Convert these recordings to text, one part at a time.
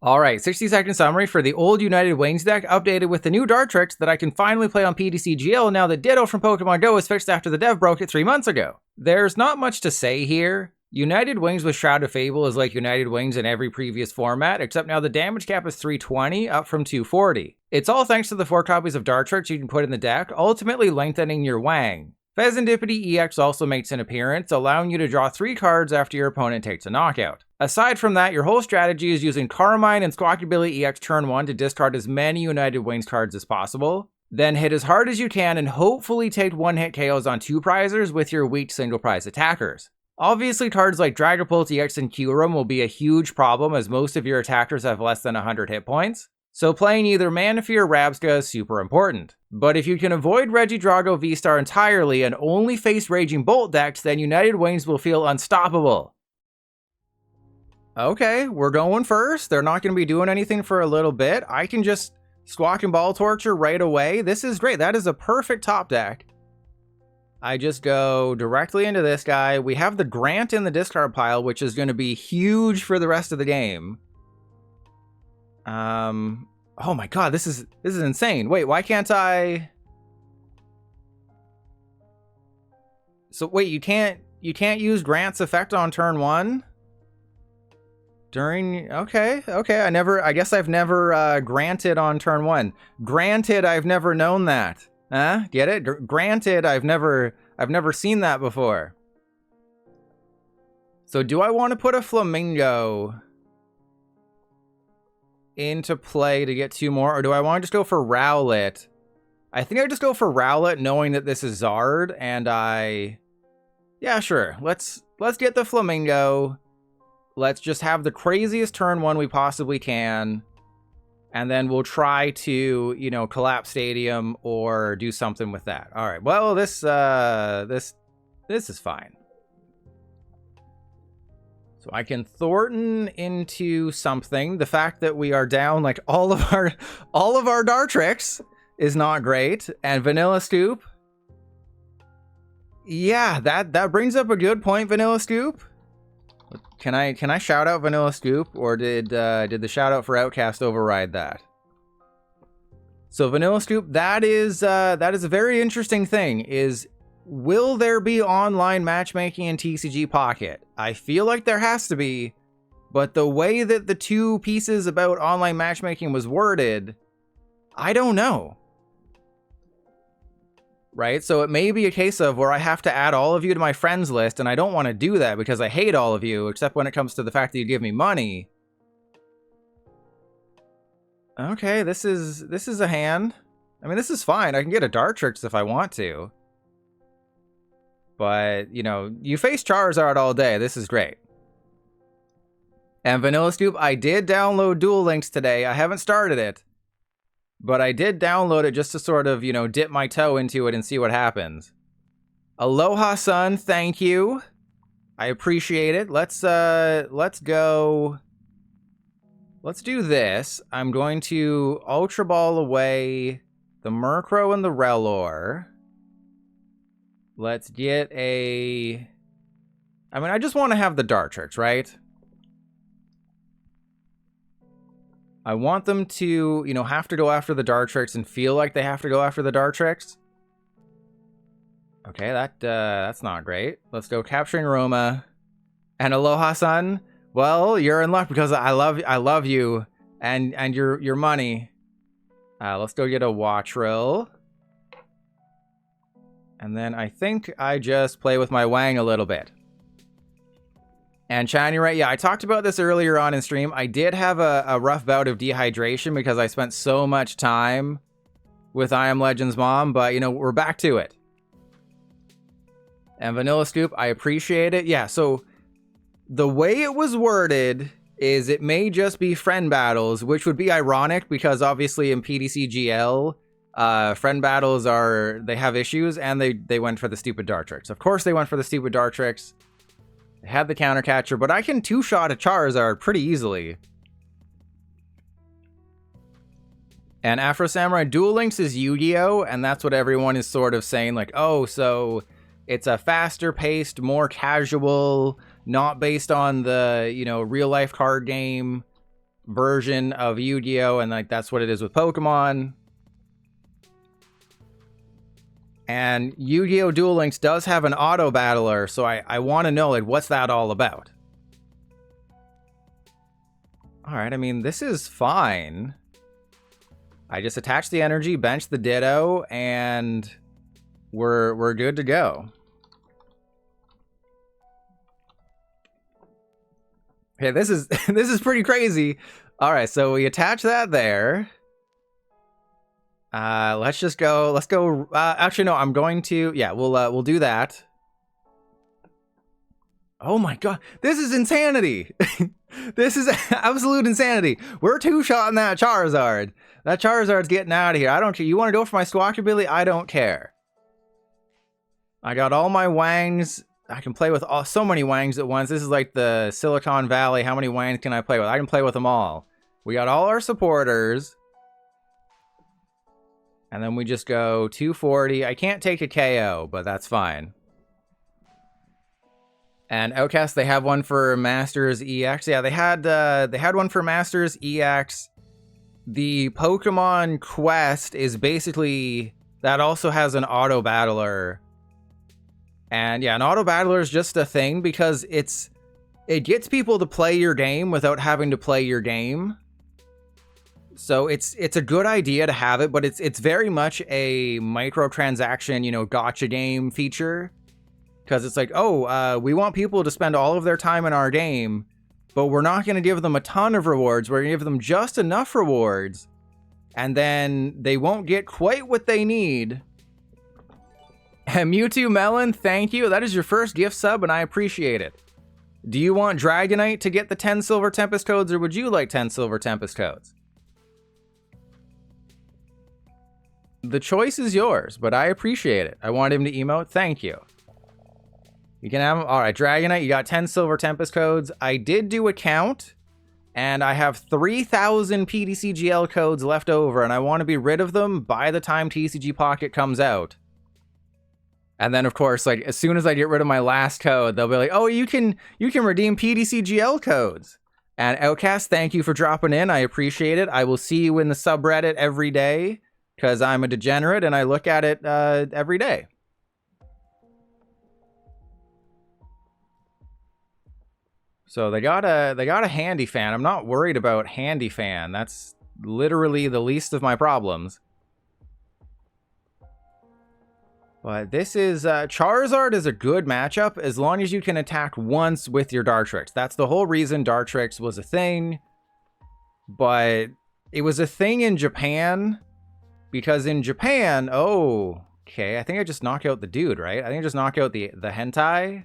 Alright, 60-second summary for the old United Wings deck, updated with the new Dartrix that I can finally play on PTCGL now that Ditto from Pokemon Go was fixed after the dev broke it 3 months ago. There's not much to say here. United Wings with Shroud of Fable is like United Wings in every previous format, except now the damage cap is 320, up from 240. It's all thanks to the 4 copies of Dartrix you can put in the deck, ultimately lengthening your Wang. Fezandipiti EX also makes an appearance, allowing you to draw 3 cards after your opponent takes a knockout. Aside from that, your whole strategy is using Carmine and Squawkabilly EX turn 1 to discard as many United Wings cards as possible, then hit as hard as you can and hopefully take 1-hit KOs on 2 prizers with your weak single prize attackers. Obviously, cards like Dragapult EX and Kyurem will be a huge problem as most of your attackers have less than 100 hit points, so playing either Manaphy or Rabsca is super important. But if you can avoid Regidrago V-Star entirely and only face Raging Bolt decks, then United Wings will feel unstoppable. Okay, we're going first. They're not going to be doing anything for a little bit. I can just Squawk and Ball Torture right away. This is great. That is a perfect top deck. I just go directly into this guy. We have the Grant in the discard pile, which is going to be huge for the rest of the game. Oh my god, this is insane. Wait, why can't I? So wait, you can't use Grant's effect on turn 1? Okay, I guess I've never granted on turn 1. Granted, I've never known that. Huh? Get it? Granted, I've never seen that before. So do I want to put a Flamigo into play to get 2 more, or do I want to just go for Rowlet? I think I just go for Rowlet knowing that this is Zard, and yeah, sure. Let's get the Flamigo. Let's just have the craziest turn 1 we possibly can, and then we'll try to, you know, collapse Stadium or do something with that. All right. Well, this is fine. So I can Thorton into something. The fact that we are down like all of our Dartrix is not great. And Vanilla Scoop. Yeah, that brings up a good point, Vanilla Scoop. Can I shout out Vanilla Scoop, or did the shout out for Outcast override that? So Vanilla Scoop, that is a very interesting thing. Is will there be online matchmaking in TCG Pocket? I feel like there has to be, but the way that the 2 pieces about online matchmaking was worded, I don't know. Right? So it may be a case of where I have to add all of you to my friends list, and I don't want to do that because I hate all of you, except when it comes to the fact that you give me money. Okay, this is a hand. I mean, this is fine. I can get a Dartrix if I want to. But, you know, you face Charizard all day. This is great. And Vanilla Scoop, I did download Duel Links today. I haven't started it, but I did download it just to sort of, you know, dip my toe into it and see what happens. Aloha, son. Thank you. I appreciate it. Let's go. Let's do this. I'm going to Ultra Ball away the Murkrow and the Rellor. Let's get a... I mean, I just want to have the Dartrix, right? I want them to, you know, have to go after the Dartrix and feel like they have to go after the Dartrix. Okay, that's not great. Let's go Capturing Aroma. And Aloha, son. Well, you're in luck because I love you and your money. Let's go get a Wattrel. And then I think I just play with my Wang a little bit. And Shiny, right? Yeah, I talked about this earlier on in stream. I did have a rough bout of dehydration because I spent so much time with I Am Legend's mom, but, you know, we're back to it. And Vanilla Scoop, I appreciate it. Yeah, so the way it was worded is it may just be friend battles, which would be ironic because obviously in PTCGL, friend battles they have issues, and they went for the stupid Dartrix. Of course they went for the stupid Dartrix. They had the counter catcher, but I can 2-shot a Charizard pretty easily. And Afro Samurai Duel Links is Yu-Gi-Oh! And that's what everyone is sort of saying, like, oh, so it's a faster paced, more casual, not based on the, you know, real life card game version of Yu-Gi-Oh! And like that's what it is with Pokemon. And Yu-Gi-Oh! Duel Links does have an auto battler, so I want to know, like, what's that all about? Alright, I mean, this is fine. I just attach the energy, bench the Ditto, and we're good to go. Okay, this is this is pretty crazy. Alright, so we attach that there. Let's just go. Let's go. Actually, no. I'm going to. Yeah, we'll do that. Oh my god, this is insanity. This is absolute insanity. We're two-shotting that Charizard. That Charizard's getting out of here. I don't care. You want to go for my Squawkabilly? I don't care. I got all my Wangs. I can play with so many Wangs at once. This is like the Silicon Valley. How many Wangs can I play with? I can play with them all. We got all our supporters. And then we just go 240. I can't take a KO, but that's fine. And Outcast, they have one for Masters EX. Yeah, they had one for Masters EX. The Pokemon Quest is basically, that also has an auto battler. And yeah, an auto battler is just a thing because it gets people to play your game without having to play your game. So it's a good idea to have it, but it's very much a microtransaction, you know, gotcha game feature. Because it's like, oh, we want people to spend all of their time in our game, but we're not going to give them a ton of rewards. We're going to give them just enough rewards, and then they won't get quite what they need. And Mewtwo Melon, thank you. That is your first gift sub, and I appreciate it. Do you want Dragonite to get the 10 Silver Tempest Codes, or would you like 10 Silver Tempest Codes? The choice is yours, but I appreciate it. I want him to emote. Thank you. You can have them. All right, Dragonite, you got 10 Silver Tempest Codes. I did do a count, and I have 3,000 PTCGL codes left over, and I want to be rid of them by the time TCG Pocket comes out. And then, of course, like as soon as I get rid of my last code, they'll be like, "Oh, you can redeem PTCGL codes." And Outcast, thank you for dropping in. I appreciate it. I will see you in the subreddit every day because I'm a degenerate and I look at it every day. So they got a handy fan. I'm not worried about handy fan. That's literally the least of my problems. But this is Charizard is a good matchup as long as you can attack once with your Dartrix. That's the whole reason Dartrix was a thing. But it was a thing in Japan because in Japan, oh, okay, I think I just knock out the dude, right? I think I just knock out the hentai.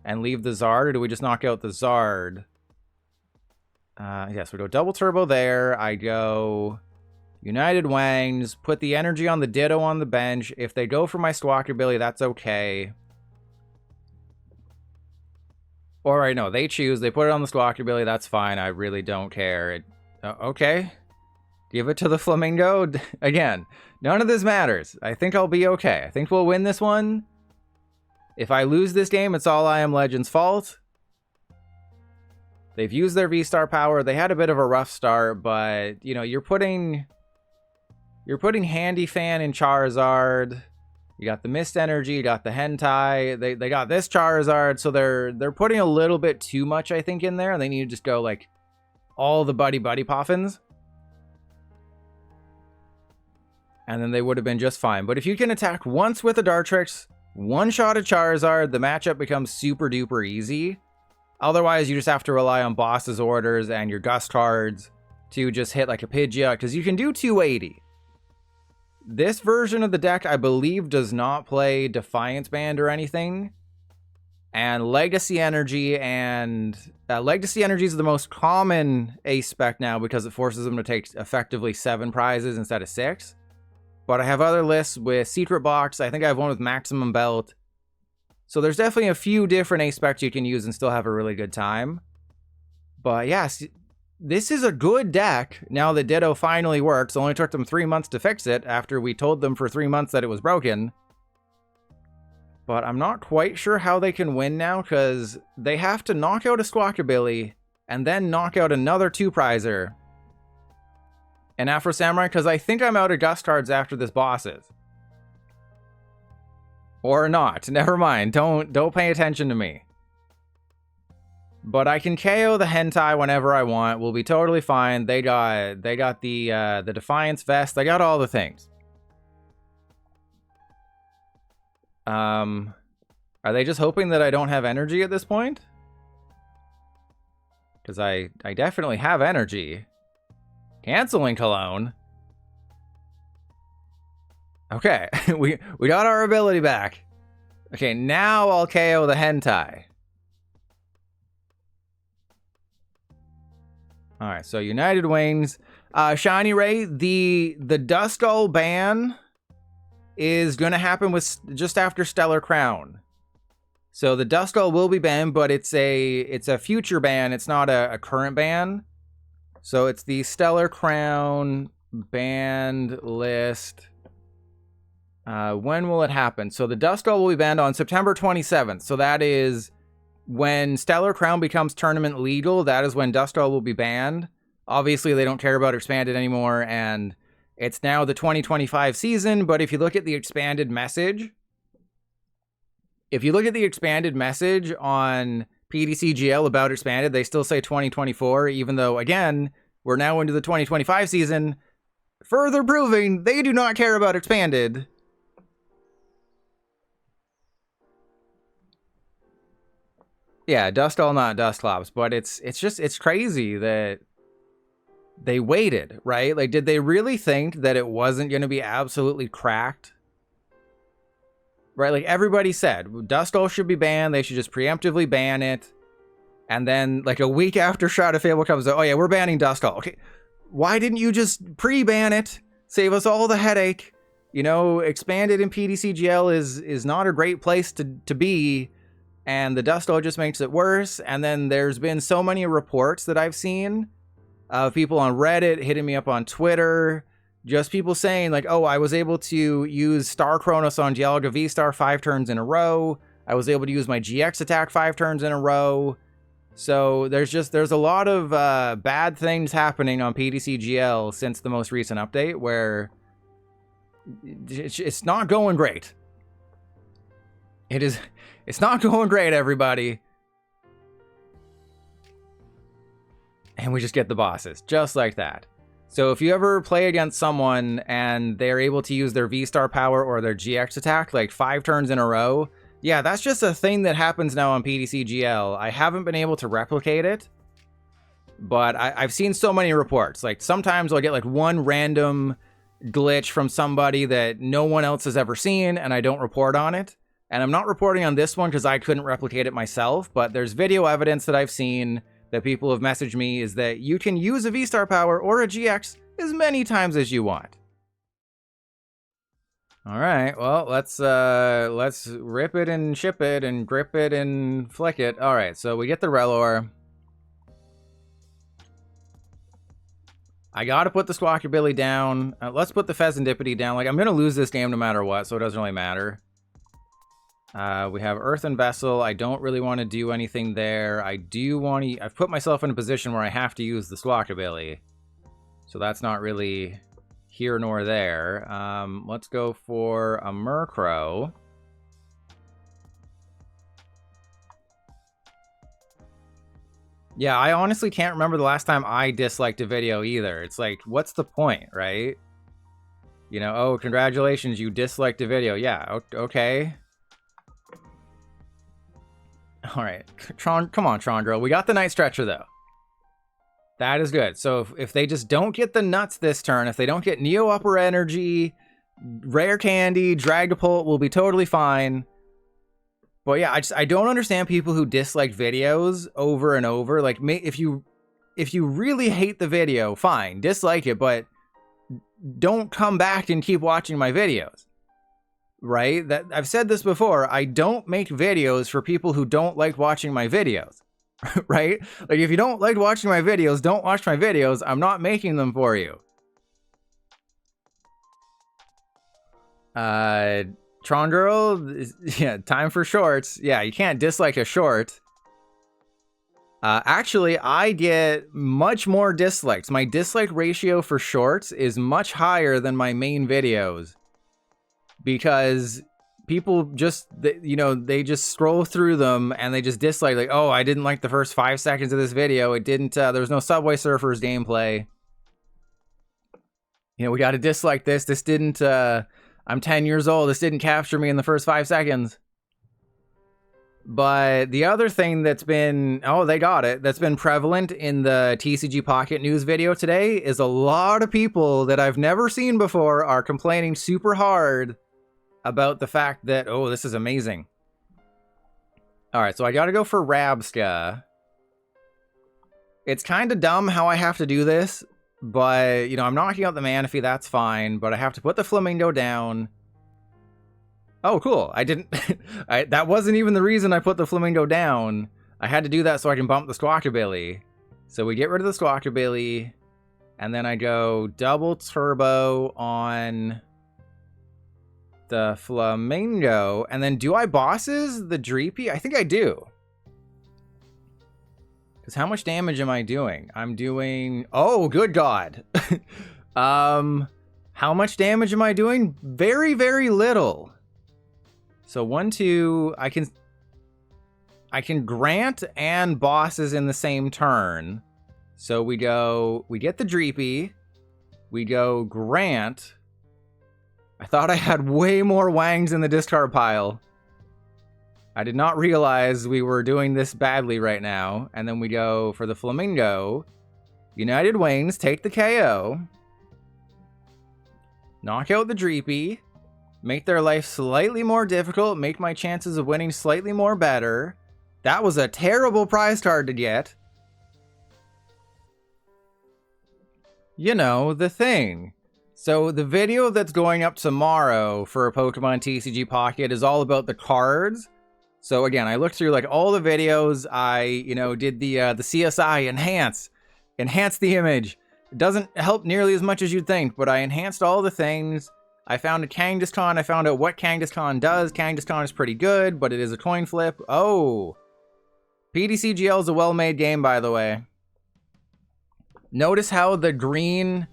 And leave the Zard, or do we just knock out the Zard? Yes, we go double turbo there. I go United Wangs, put the energy on the Ditto on the bench. If they go for my Squawkabilly, that's okay. Or right, no, they choose. They put it on the Squawkabilly, that's fine. I really don't care. Okay. Give it to the Flamingo. Again, none of this matters. I think I'll be okay. I think we'll win this one. If I lose this game, it's all I Am Legend's fault. They've used their V-Star power. They had a bit of a rough start, but, you know, you're putting Handy Fan in Charizard. You got the Mist Energy, you got the Hentai. They got this Charizard, so they're putting a little bit too much, I think, in there. They need to just go, like, all the Buddy Poffins. And then they would have been just fine. But if you can attack once with a Dartrix, one shot at Charizard, the matchup becomes super duper easy. Otherwise, you just have to rely on boss's orders and your Gust cards to just hit like a Pidgeot, because you can do 280. This version of the deck, I believe, does not play Defiance Band or anything. And Legacy Energy is the most common ace spec now because it forces them to take effectively 7 prizes instead of 6. But I have other lists with Secret Box. I think I have one with Maximum Belt. So there's definitely a few different ace specs you can use and still have a really good time. But yes, this is a good deck now that Ditto finally works. It only took them 3 months to fix it after we told them for 3 months that it was broken. But I'm not quite sure how they can win now because they have to knock out a Squawkabilly and then knock out another 2-prizer an Afro Samurai? Because I think I'm out of dust cards after this boss is. Or not. Never mind. Don't pay attention to me. But I can KO the hentai whenever I want. We'll be totally fine. They got the Defiance Vest. They got all the things. Are they just hoping that I don't have energy at this point? Because I definitely have energy. Canceling Cologne. Okay, we got our ability back. Okay, now I'll KO the hentai. Alright, so United Wings. Shiny Ray, the Duskull ban is going to happen with just after Stellar Crown. So the Duskull will be banned, but it's a future ban. It's not a current ban. So it's the Stellar Crown banned list. When will it happen? So the Duskull will be banned on September 27th. So that is when Stellar Crown becomes tournament legal. That is when Duskull will be banned. Obviously, they don't care about Expanded anymore, and it's now the 2025 season. But if you look at the expanded message, on PTCGL about Expanded, they still say 2024, even though, again, we're now into the 2025 season, further proving they do not care about Expanded. Yeah, Duskull, not Dusclops, but it's crazy that they waited, right? Like, did they really think that it wasn't going to be absolutely cracked? Right, like everybody said, Duskull should be banned. They should just preemptively ban it. And then, like a week after Shroud of Fable comes out, oh yeah, we're banning Duskull. Okay, why didn't you just pre-ban it? Save us all the headache. You know, Expanded in PTCGL is not a great place to be. And the Duskull just makes it worse. And then there's been so many reports that I've seen of people on Reddit hitting me up on Twitter. Just people saying like, oh, I was able to use Star Chronos on Dialga V-Star 5 turns in a row. I was able to use my GX attack 5 turns in a row. So there's a lot of bad things happening on PTCGL since the most recent update where it's not going great. It's not going great, everybody. And we just get the bosses, just like that. So if you ever play against someone and they're able to use their V-Star power or their GX attack like 5 turns in a row, yeah, that's just a thing that happens now on PTCGL. I haven't been able to replicate it, but I've seen so many reports. Like sometimes I'll get like one random glitch from somebody that no one else has ever seen and I don't report on it. And I'm not reporting on this one because I couldn't replicate it myself, but there's video evidence that I've seen that people have messaged me is that you can use a V-Star power or a GX as many times as you want. All right, well, let's rip it and ship it and grip it and flick it. All right, so we get the Rellor. I got to put the Squawkabilly down. Let's put the Fezandipiti down. Like, I'm going to lose this game no matter what, so it doesn't really matter. We have Earthen Vessel. I don't really want to do anything there. I do want to... I've put myself in a position where I have to use the Squawkabilly. So that's not really here nor there. Let's go for a Murkrow. Yeah, I honestly can't remember the last time I disliked a video either. It's like, what's the point, right? You know, oh, congratulations, you disliked a video. Yeah, okay. All right, come on, Trondro. We got the Night Stretcher, though. That is good. So if they just don't get the nuts this turn, if they don't get Neo Upper Energy, Rare Candy, Dragapult, we'll be totally fine. But yeah, I don't understand people who dislike videos over and over. Like, if you really hate the video, fine, dislike it, but don't come back and keep watching my videos. Right? That I've said this before. I don't make videos for people who don't like watching my videos. Right? Like, if you don't like watching my videos, don't watch my videos. I'm not making them for you. Tron Girl, yeah, time for shorts. Yeah, you can't dislike a short. Actually, I get much more dislikes. My dislike ratio for shorts is much higher than my main videos. Because people just, you know, they just scroll through them and they just dislike, like, oh, I didn't like the first 5 seconds of this video. It didn't, there was no Subway Surfers gameplay. You know, we got to dislike this. This didn't, I'm 10 years old. This didn't capture me in the first 5 seconds. But the other thing that's been, oh, they got it, that's been prevalent in the TCG Pocket news video today is a lot of people that I've never seen before are complaining super hard about the fact that, oh, this is amazing. All right, so I got to go for Rabsca. It's kind of dumb how I have to do this, but, you know, I'm knocking out the Manaphy, that's fine, but I have to put the Flamigo down. Oh, cool. I didn't... that wasn't even the reason I put the Flamigo down. I had to do that so I can bump the Squawkabilly. So we get rid of the Squawkabilly, and then I go double turbo on the Flamigo, and then do I bosses the Dreepy? I think I do. Because how much damage am I doing? I'm doing... Oh, good God. How much damage am I doing? Very, very little. So 1, 2, I can grant and bosses in the same turn. So we get the Dreepy, we go grant. I thought I had way more Wangs in the discard pile. I did not realize we were doing this badly right now. And then we go for the Flamigo. United Wings, take the KO. Knock out the Dreepy. Make their life slightly more difficult. Make my chances of winning slightly more better. That was a terrible prize card to get. You know, the thing. So the video that's going up tomorrow for Pokemon TCG Pocket is all about the cards. So again, I looked through like all the videos. I, you know, did the CSI enhance the image. It doesn't help nearly as much as you'd think, but I enhanced all the things. I found a Kangaskhan. I found out what Kangaskhan does. Kangaskhan is pretty good, but it is a coin flip. Oh. PTCGL is a well-made game, by the way. Notice how the green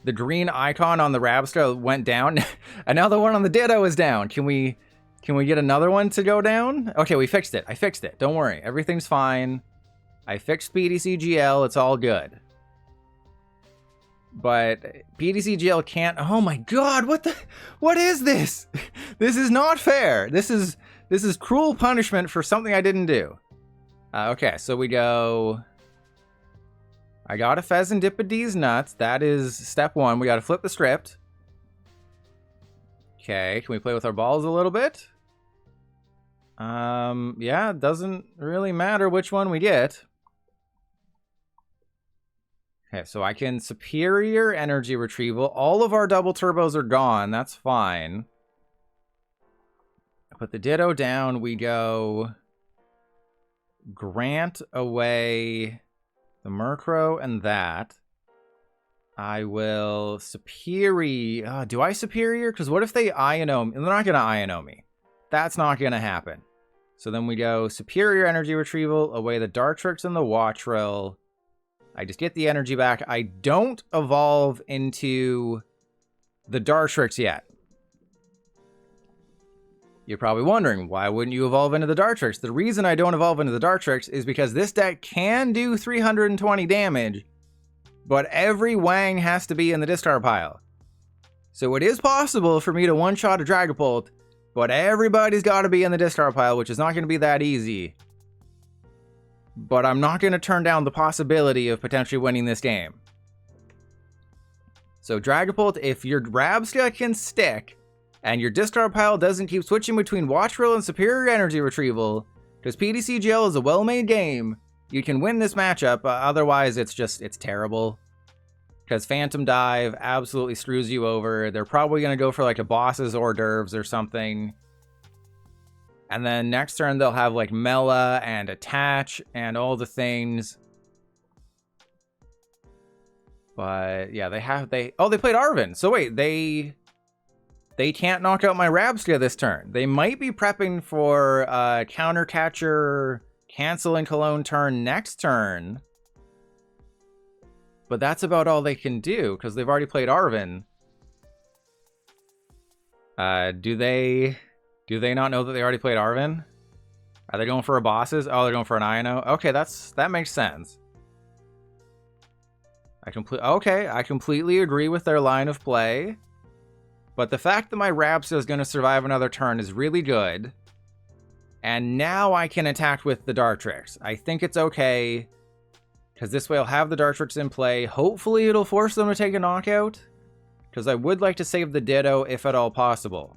icon on the Rabsca went down. And now the one on the Ditto is down. Can we get another one to go down? Okay, we fixed it. I fixed it. Don't worry. Everything's fine. I fixed PTCGL. It's all good. But PTCGL can't... Oh my God, what is this? This is not fair. This is cruel punishment for something I didn't do. Okay, so we go... I got a Fezandipiti's nuts. That is step 1. We got to flip the script. Okay, can we play with our balls a little bit? Yeah, it doesn't really matter which one we get. Okay, so I can superior energy retrieval. All of our double turbos are gone. That's fine. I put the Ditto down. We go grant away the Murkrow and that. I will superior... do I superior? Because what if they Iono me? They're not going to Iono me. That's not going to happen. So then we go superior energy retrieval, away the Dartrix and the Wattrel. I just get the energy back. I don't evolve into the Dartrix yet. You're probably wondering, why wouldn't you evolve into the Dartrix? The reason I don't evolve into the Dartrix is because this deck can do 320 damage, but every Wang has to be in the discard pile. So it is possible for me to one-shot a Dragapult, but everybody's got to be in the discard pile, which is not going to be that easy. But I'm not going to turn down the possibility of potentially winning this game. So Dragapult, if your Rabsca can stick, and your discard pile doesn't keep switching between Wattrel and superior energy retrieval, because PTCGL is a well-made game, you can win this matchup. Otherwise, it's terrible. Because Phantom Dive absolutely screws you over. They're probably going to go for like a boss's hors d'oeuvres or something. And then next turn, they'll have like Mela and Attach and all the things. But yeah, they played Arven. So wait, they can't knock out my Rabsca this turn. They might be prepping for Counter Catcher cancel and cologne turn next turn. But that's about all they can do, because they've already played Arven. Do they not know that they already played Arven? Are they going for a bosses? Oh, they're going for an Iono? Okay, that makes sense. I completely agree with their line of play. But the fact that my Rabsca is going to survive another turn is really good. And now I can attack with the Dartrix. I think it's okay, because this way I'll have the Dartrix in play. Hopefully it'll force them to take a knockout, because I would like to save the Ditto if at all possible.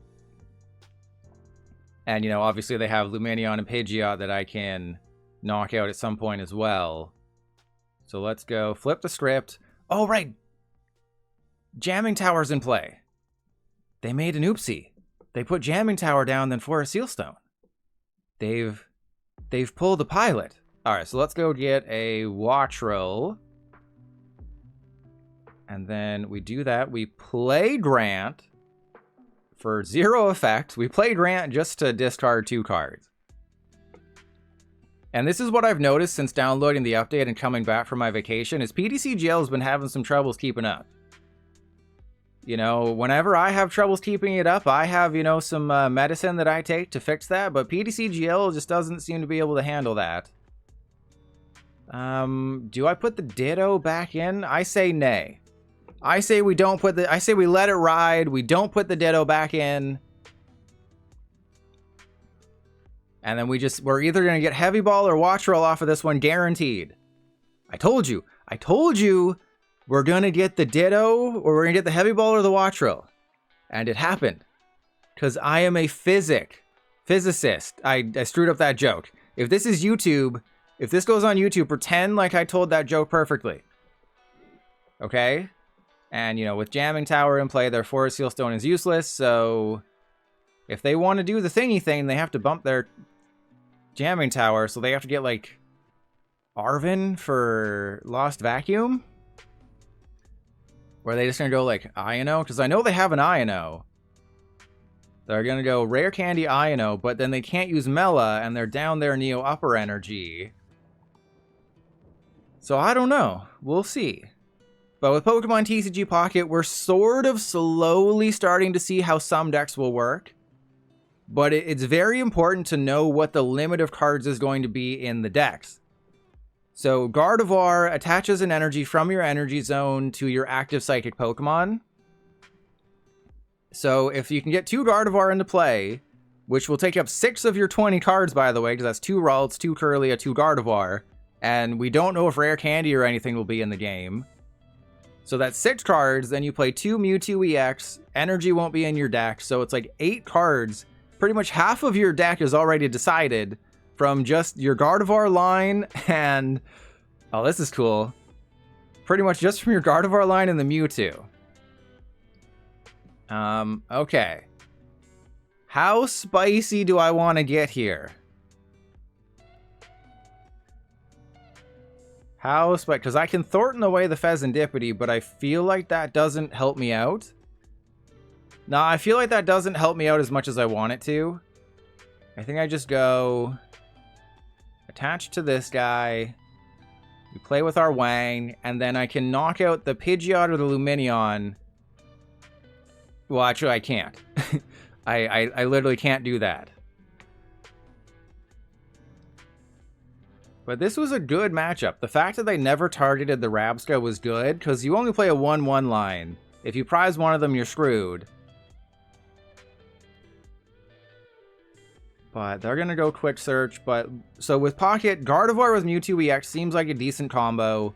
And, you know, obviously they have Lumineon and Pidgeot that I can knock out at some point as well. So let's go flip the script. Oh, right. Jamming Tower's in play. They made an oopsie. They put Jamming Tower down, then Forest Sealstone. They've pulled a pilot. All right, so let's go get a Wattrel. And then we do that. We play Grant for 0 effect. We play Grant just to discard 2 cards. And this is what I've noticed since downloading the update and coming back from my vacation, is PTCGL has been having some troubles keeping up. You know, whenever I have troubles keeping it up, I have, you know, some medicine that I take to fix that, but PTCGL just doesn't seem to be able to handle that. Do I put the Ditto back in? I say nay. I say we don't put the, I say we let it ride, we don't put the Ditto back in. And then we're either going to get Heavy Ball or Wattrel off of this one, guaranteed. I told you, we're going to get the Ditto, or we're going to get the Heavy Ball or the Wattrel. And it happened. Because I am a physicist. I screwed up that joke. If this is YouTube, if this goes on YouTube, pretend like I told that joke perfectly. Okay? And, you know, with Jamming Tower in play, their Forest Sealstone is useless, so if they want to do the thingy thing, they have to bump their Jamming Tower, so they have to get, like, Arven for Lost Vacuum? Or are they just going to go, like, Iono? Because I know they have an Iono. They're going to go Rare Candy Iono, but then they can't use Mela, and they're down their Neo Upper Energy. So I don't know. We'll see. But with Pokemon TCG Pocket, we're sort of slowly starting to see how some decks will work. But it's very important to know what the limit of cards is going to be in the decks. So Gardevoir attaches an energy from your energy zone to your active psychic Pokemon. So if you can get 2 Gardevoir into play, which will take up 6 of your 20 cards, by the way, because that's 2 Ralts, 2 Kirlia, 2 Gardevoir, and we don't know if Rare Candy or anything will be in the game. So that's 6 cards, then you play 2 Mewtwo EX, energy won't be in your deck, so it's like 8 cards. Pretty much half of your deck is already decided from just your Gardevoir line and... oh, this is cool. Pretty much just from your Gardevoir line and the Mewtwo. Okay. How spicy do I want to get here? How spicy? Because I can Thorton away the Fezandipiti, but I feel like that doesn't help me out. No, I feel like that doesn't help me out as much as I want it to. I think I just go attach to this guy. We play with our Wang, and then I can knock out the Pidgeot or the Lumineon. Well, actually, I can't. I literally can't do that. But this was a good matchup. The fact that they never targeted the Rabsca was good, because you only play a 1-1 line. If you prize one of them, you're screwed. But they're going to go Quick Search. But so with Pocket, Gardevoir with Mewtwo EX seems like a decent combo.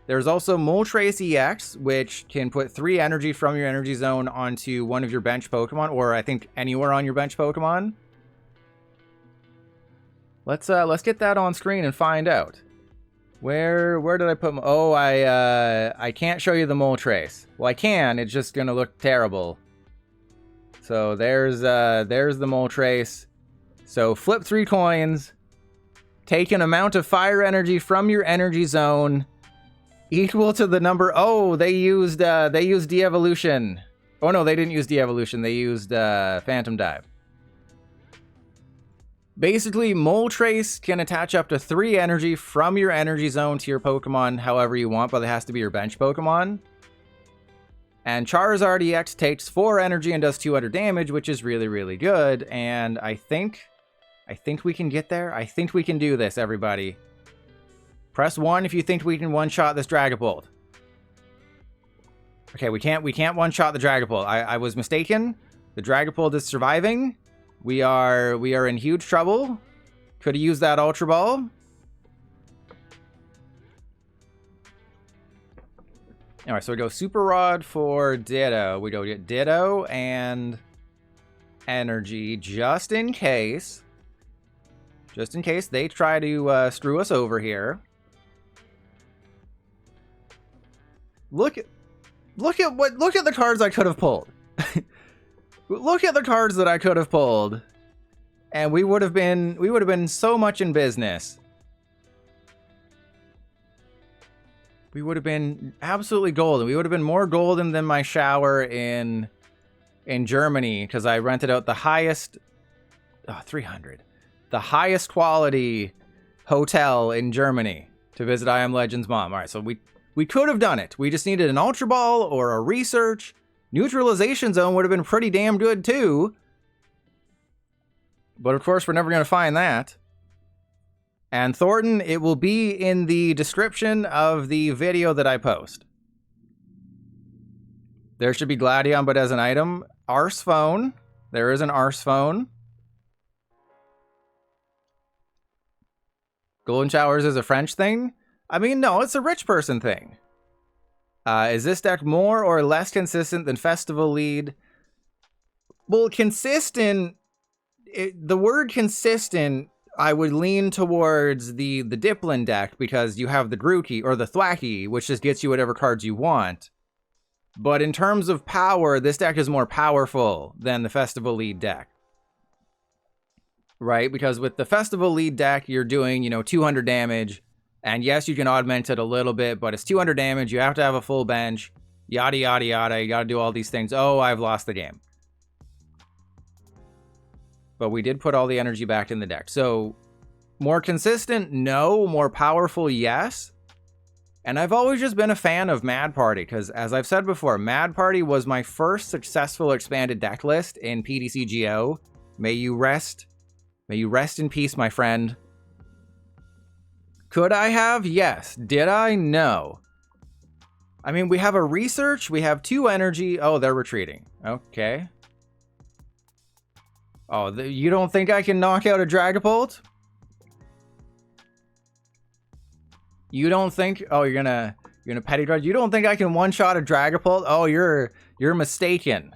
There's also Moltres EX, which can put 3 energy from your energy zone onto one of your bench Pokemon, or I think anywhere on your bench Pokemon. Let's get that on screen and find out. Where did I put? Oh, I can't show you the Moltres. Well, I can. It's just gonna look terrible. So there's the Moltres. So flip 3 coins, take an amount of fire energy from your energy zone equal to the number. Oh, they used de-evolution. Oh no, they didn't use de-evolution. They used Phantom Dive. Basically, Moltres can attach up to 3 energy from your energy zone to your Pokemon however you want, but it has to be your bench Pokemon. And Charizard EX takes 4 energy and does 200 damage, which is really, really good. And I think we can get there. I think we can do this, everybody. Press 1 if you think we can one-shot this Dragapult. Okay, we can't one-shot the Dragapult. I was mistaken. The Dragapult is surviving. We are in huge trouble. Could have used that Ultra Ball. Alright, so we go Super Rod for Ditto. We go get Ditto and Energy just in case. Just in case they try to screw us over here. Look at the cards I could have pulled. Look at the cards that I could have pulled. And we would have been so much in business. We would have been absolutely golden. We would have been more golden than my shower in Germany, because I rented out the highest 300. The highest quality hotel in Germany to visit I Am Legend's mom. All right, so we could have done it. We just needed an Ultra Ball or a Research. Neutralization Zone would have been pretty damn good too. But of course, we're never going to find that. And Thorton, it will be in the description of the video that I post. There should be Gladion, but as an item. Arse Phone. There is an Arse Phone. Golden Showers is a French thing? I mean, no, it's a rich person thing. Is this deck more or less consistent than Festival Lead? Well, consistent... the word consistent, I would lean towards the Diplin deck, because you have the Grookey, or the Thwackey, which just gets you whatever cards you want. But in terms of power, this deck is more powerful than the Festival Lead deck. Right? Because with the Festival Lead deck, you're doing, 200 damage. And yes, you can augment it a little bit, but it's 200 damage. You have to have a full bench. Yada, yada, yada. You gotta do all these things. Oh, I've lost the game. But we did put all the energy back in the deck. So, more consistent? No. More powerful? Yes. And I've always just been a fan of Mad Party, because as I've said before, Mad Party was my first successful expanded deck list in PTCGO. May you rest in peace, my friend. Could I have? Yes. Did I? No. I mean, we have a Research, we have 2 energy. Oh, they're retreating. Okay. Oh, you don't think I can knock out a Dragapult? You don't think... Oh, you're gonna Petty Drag? You don't think I can one-shot a Dragapult? Oh, you're mistaken.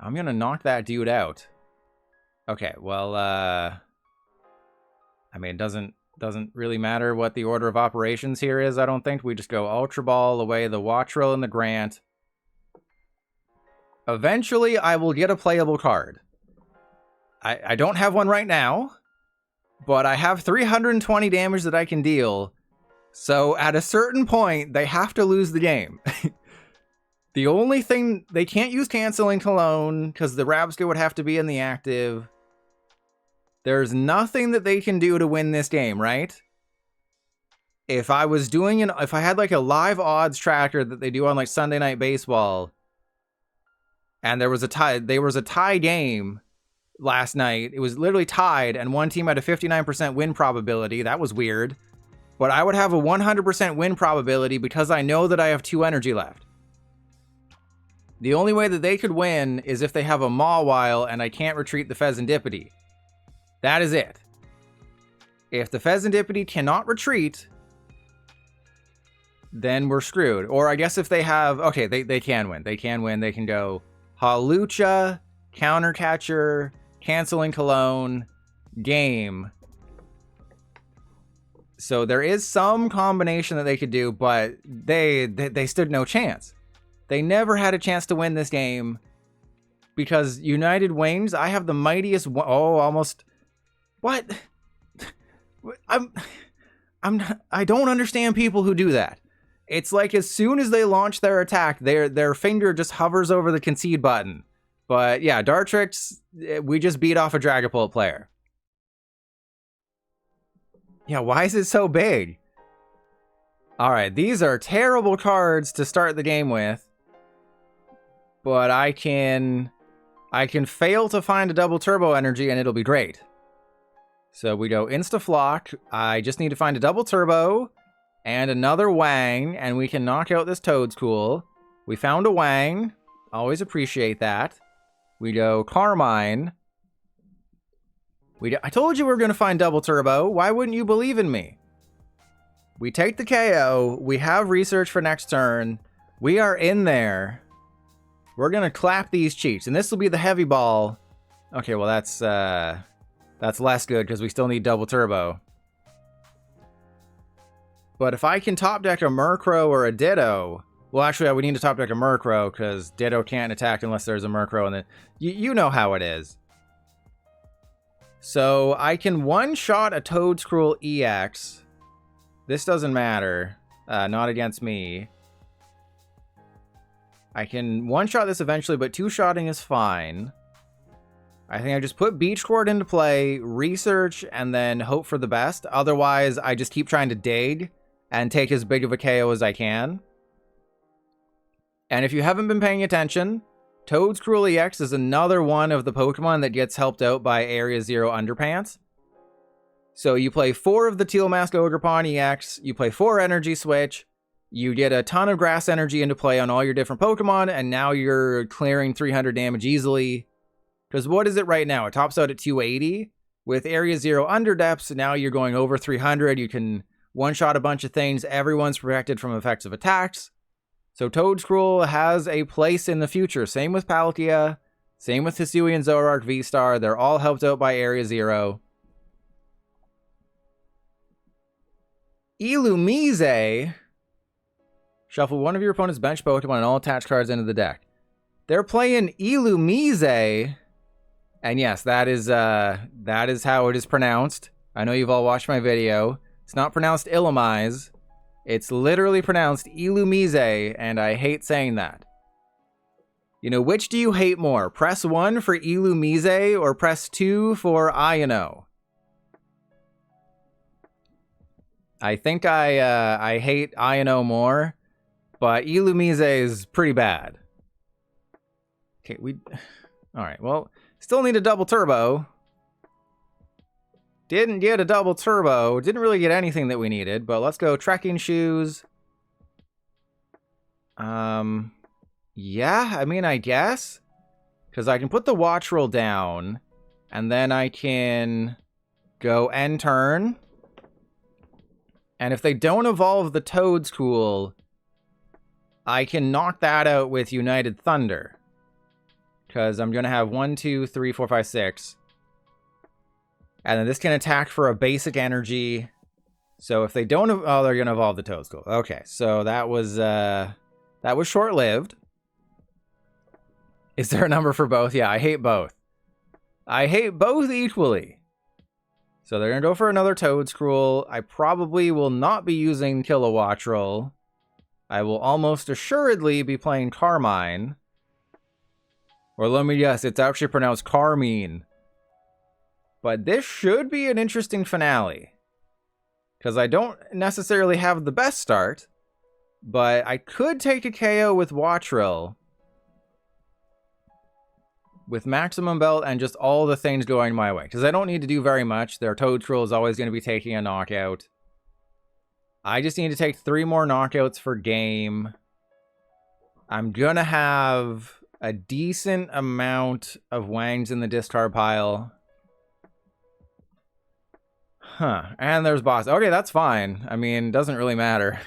I'm gonna knock that dude out. Okay, well, I mean, it doesn't really matter what the order of operations here is, I don't think. We just go Ultra Ball away, the Wattrel and the Grant. Eventually, I will get a playable card. I don't have one right now, but I have 320 damage that I can deal. So at a certain point, they have to lose the game. The only thing, they can't use Canceling Cologne, because the Rabsca would have to be in the active. There's nothing that they can do to win this game, right? If I was doing if I had like a live odds tracker that they do on like Sunday Night Baseball, and there was a tie game last night. It was literally tied, and one team had a 59% win probability. That was weird. But I would have a 100% win probability because I know that I have 2 energy left. The only way that they could win is if they have a Mawile and I can't retreat the Fezandipiti. That is it. If the Fezandipiti cannot retreat, then we're screwed. Or I guess if they have... Okay, they can win. They can win. They can go Hawlucha, Countercatcher, Canceling Cologne, game. So there is some combination that they could do, but they stood no chance. They never had a chance to win this game because United Wings, I have the mightiest... Oh, almost... What? I don't understand people who do that. It's like as soon as they launch their attack, their finger just hovers over the concede button. But yeah, Dartrix, we just beat off a Dragapult player. Yeah, why is it so big? Alright, these are terrible cards to start the game with. But I can fail to find a double turbo energy and it'll be great. So we go Insta-Flock. I just need to find a double turbo and another Wang, and we can knock out this Toedscool. We found a Wang. Always appreciate that. We go Carmine. I told you we were going to find double turbo. Why wouldn't you believe in me? We take the KO. We have research for next turn. We are in there. We're going to clap these cheeks, and this will be the heavy ball. Okay, well, that's less good because we still need double turbo. But if I can top deck a Murkrow or a Ditto... Well, actually, I would need to top deck a Murkrow because Ditto can't attack unless there's a Murkrow. And you know how it is. So I can one-shot a Toedscool EX. This doesn't matter. Not against me. I can one-shot this eventually, but two-shotting is fine. I think I just put Beach Court into play, research, and then hope for the best. Otherwise, I just keep trying to dig and take as big of a KO as I can. And if you haven't been paying attention, Toedscool EX is another one of the Pokemon that gets helped out by Area Zero Underpants. So you play 4 of the Teal Mask Ogerpon EX, you play 4 Energy Switch, you get a ton of Grass Energy into play on all your different Pokemon, and now you're clearing 300 damage easily. Because what is it right now? It tops out at 280. With Area Zero Underdepths, now you're going over 300. You can one-shot a bunch of things. Everyone's protected from effects of attacks. So Toedscool has a place in the future. Same with Palkia. Same with Hisuian Zoroark V-Star. They're all helped out by Area Zero. Illumise. Shuffle one of your opponent's bench Pokemon and all attached cards into the deck. They're playing Illumise. And yes, that is how it is pronounced. I know you've all watched my video. It's not pronounced Illumise. It's literally pronounced Illumise, and I hate saying that. You know, which do you hate more? Press 1 for Illumise or press 2 for Ino? I think I hate Ino more, but Illumise is pretty bad. Okay, alright, well, still need a double turbo. Didn't get a double turbo. Didn't really get anything that we needed, but let's go Trekking Shoes. Yeah, I mean, I guess. Because I can put the Wattrel down, and then I can go end turn. And if they don't evolve the Toedscool, I can knock that out with United Thunder. Because I'm going to have 1, 2, 3, 4, 5, 6. And then this can attack for a basic energy. So if they don't... Oh, they're going to evolve the Toedscool. Okay, so that was short-lived. Is there a number for both? Yeah, I hate both. I hate both equally. So they're going to go for another Toedscool. I probably will not be using Kilowattrel. I will almost assuredly be playing Carmine. Or let me guess, it's actually pronounced Carmine. But this should be an interesting finale. Because I don't necessarily have the best start. But I could take a KO with Wattrel. With Maximum Belt and just all the things going my way. Because I don't need to do very much. Their Toedscool is always going to be taking a knockout. I just need to take 3 more knockouts for game. I'm going to have a decent amount of Wangs in the discard pile. Huh. And there's Boss. Okay, that's fine. I mean, doesn't really matter.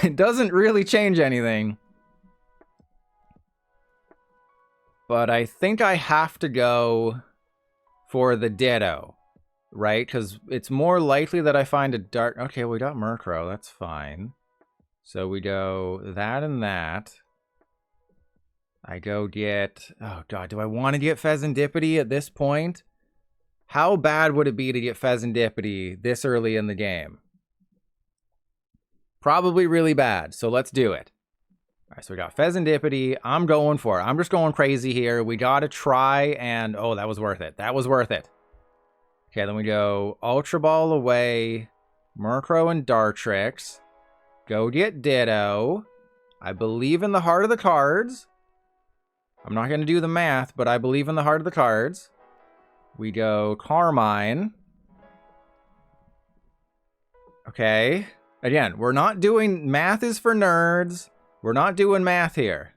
It doesn't really change anything. But I think I have to go for the Ditto, right? Because it's more likely that I find a Dart... Okay, we got Murkrow. That's fine. So we go that and that. I go get... Oh, God. Do I want to get Fezandipiti at this point? How bad would it be to get Fezandipiti this early in the game? Probably really bad. So let's do it. Alright, so we got Fezandipiti. I'm going for it. I'm just going crazy here. We gotta try and... Oh, that was worth it. That was worth it. Okay, then we go Ultra Ball away. Murkrow and Dartrix. Go get Ditto. I believe in the heart of the cards. I'm not going to do the math, but I believe in the heart of the cards. We go Carmine. Okay. Again, we're not doing... Math is for nerds. We're not doing math here.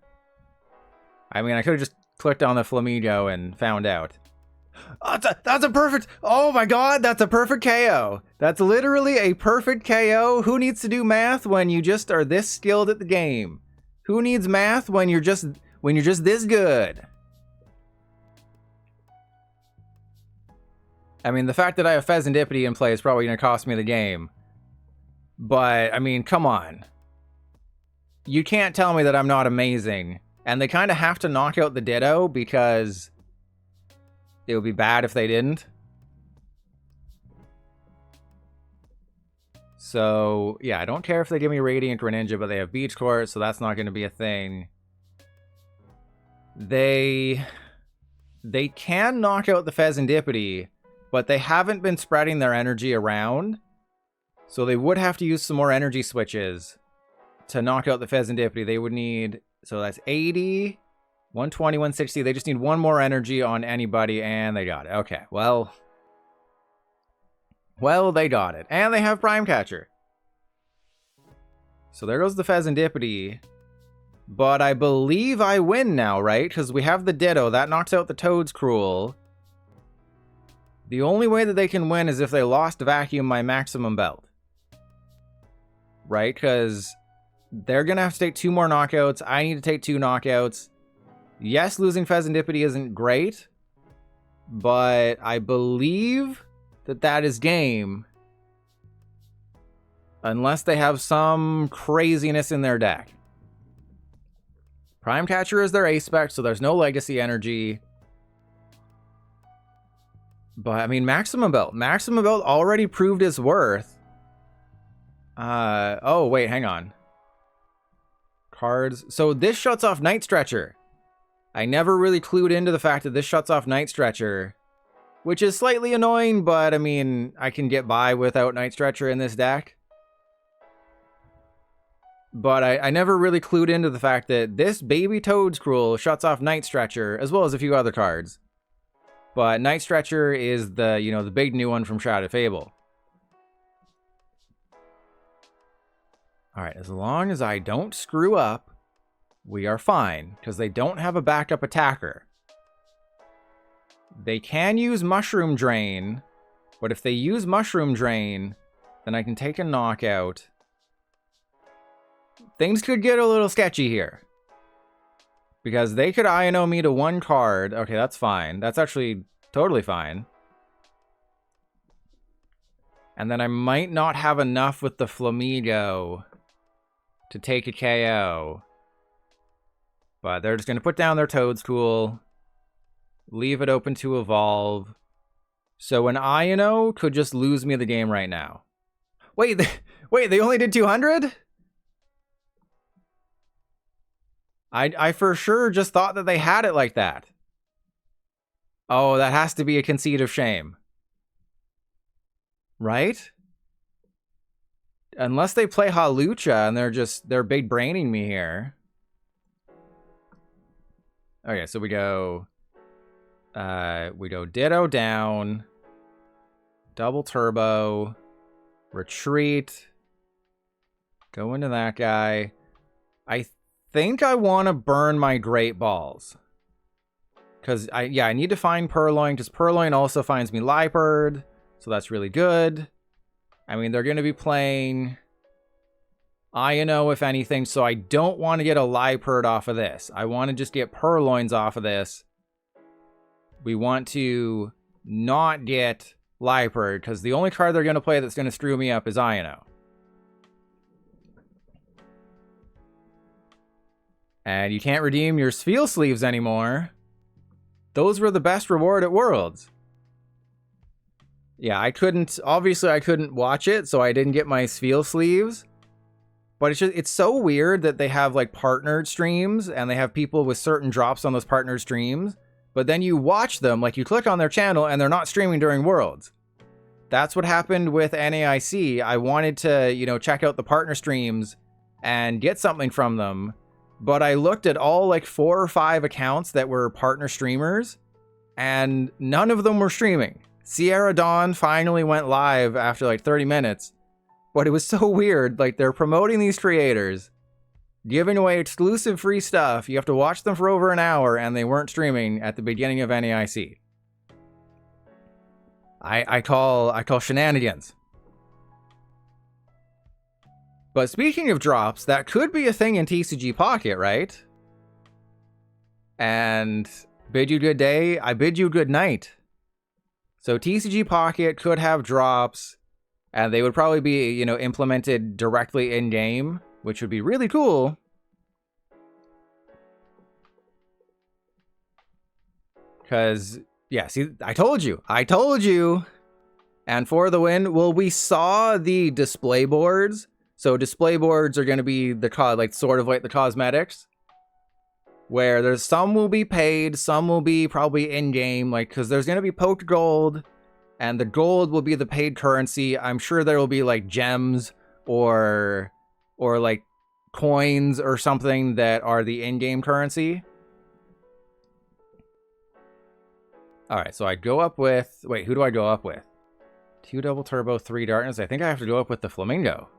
I mean, I could have just clicked on the Flamigo and found out. Oh, that's a perfect... Oh my god, that's a perfect KO. That's literally a perfect KO. Who needs to do math when you just are this skilled at the game? Who needs math when you're just this good? I mean, the fact that I have Fezandipiti in play is probably going to cost me the game. But, I mean, come on. You can't tell me that I'm not amazing. And they kind of have to knock out the Ditto because it would be bad if they didn't. So, yeah, I don't care if they give me Radiant Greninja, but they have Beach Court, so that's not going to be a thing. They can knock out the Fezandipiti, but they haven't been spreading their energy around. So they would have to use some more energy switches to knock out the Fezandipiti. They would need... So that's 80, 120, 160. They just need one more energy on anybody, and they got it. Okay, well, they got it. And they have Prime Catcher. So there goes the Fezandipiti. But I believe I win now, right? Because we have the Ditto. That knocks out the Toedscruel. The only way that they can win is if they Lost Vacuum my maximum belt. Right? Because they're going to have to take 2 more knockouts. I need to take 2 knockouts. Yes, losing Fezandipiti isn't great. But I believe that that is game. Unless they have some craziness in their deck. Prime Catcher is their A-Spec, so there's no Legacy energy. But, I mean, Maximum Belt. Maximum Belt already proved its worth. Oh, wait, hang on. Cards. So this shuts off Night Stretcher. I never really clued into the fact that this shuts off Night Stretcher. Which is slightly annoying, but, I mean, I can get by without Night Stretcher in this deck. But I never really clued into the fact that this baby Toedscruel shuts off Night Stretcher, as well as a few other cards. But Night Stretcher is the, you know, the big new one from Shrouded Fable. Alright, as long as I don't screw up, we are fine, because they don't have a backup attacker. They can use Mushroom Drain, but if they use Mushroom Drain, then I can take a knockout. Things could get a little sketchy here. Because they could INO me to 1 card. Okay, that's fine. That's actually totally fine. And then I might not have enough with the Flamigo to take a KO. But they're just going to put down their Toedscruel. Leave it open to evolve. So an INO could just lose me the game right now. Wait, they only did 200? I for sure just thought that they had it like that. Oh, that has to be a conceit of shame. Right? Unless they play Hawlucha and they're big braining me here. Okay, so we go Ditto down, double turbo, retreat, go into that guy. I think I want to burn my Great Balls. Because, I need to find Purloin, because Purloin also finds me Liepard, so that's really good. I mean, they're going to be playing INO, if anything, so I don't want to get a Liepard off of this. I want to just get Purloins off of this. We want to not get Liepard, because the only card they're going to play that's going to screw me up is INO. And you can't redeem your Spheal Sleeves anymore. Those were the best reward at Worlds. Yeah, obviously I couldn't watch it, so I didn't get my Spheal Sleeves. But it's so weird that they have like partnered streams and they have people with certain drops on those partnered streams. But then you watch them, like you click on their channel and they're not streaming during Worlds. That's what happened with NAIC. I wanted to, you know, check out the partner streams and get something from them. But I looked at all like 4 or 5 accounts that were partner streamers and none of them were streaming. Sierra Dawn finally went live after like 30 minutes. But it was so weird. Like they're promoting these creators, giving away exclusive free stuff. You have to watch them for over an hour and they weren't streaming at the beginning of NAIC. I call shenanigans. But speaking of drops, that could be a thing in TCG Pocket, right? And bid you good day, I bid you good night. So TCG Pocket could have drops, and they would probably be, you know, implemented directly in-game, which would be really cool. Because, yeah, see, I told you. And for the win, well, we saw the display boards. So display boards are going to be the like sort of like the cosmetics, where there's some will be paid, some will be probably in-game, like because there's going to be poked gold, and the gold will be the paid currency. I'm sure there will be like gems or like coins or something that are the in-game currency. All right, so I go up with, wait, who do I go up with? 2 double turbo, 3 darkness. I think I have to go up with the Flamingo.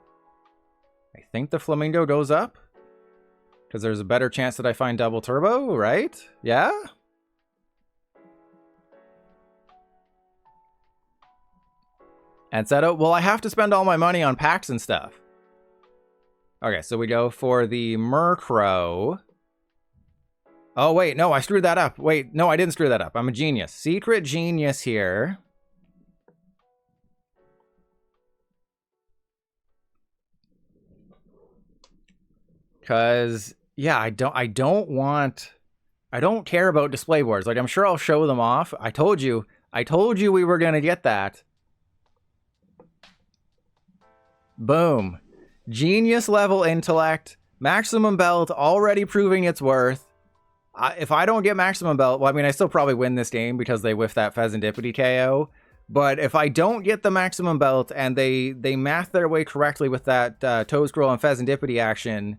I think the Flamingo goes up because there's a better chance that I find double turbo, right? Yeah? And said, oh, well, I have to spend all my money on packs and stuff. Okay, so we go for the Murkrow. Oh, wait, no, I screwed that up. Wait, no, I didn't screw that up. I'm a genius. Secret genius here. Because, yeah, I don't care about display boards. Like, I'm sure I'll show them off. I told you we were going to get that. Boom. Genius level intellect. Maximum belt already proving its worth. If I don't get maximum belt, well, I mean, I still probably win this game because they whiffed that Fezandipiti KO. But if I don't get the maximum belt and they math their way correctly with that toe scroll and Fezandipiti action,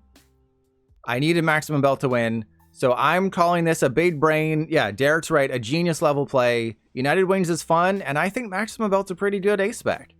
I needed maximum belt to win. So I'm calling this a big brain. Yeah, Derek's right. A genius level play. United Wings is fun. And I think maximum belt's a pretty good ace spec.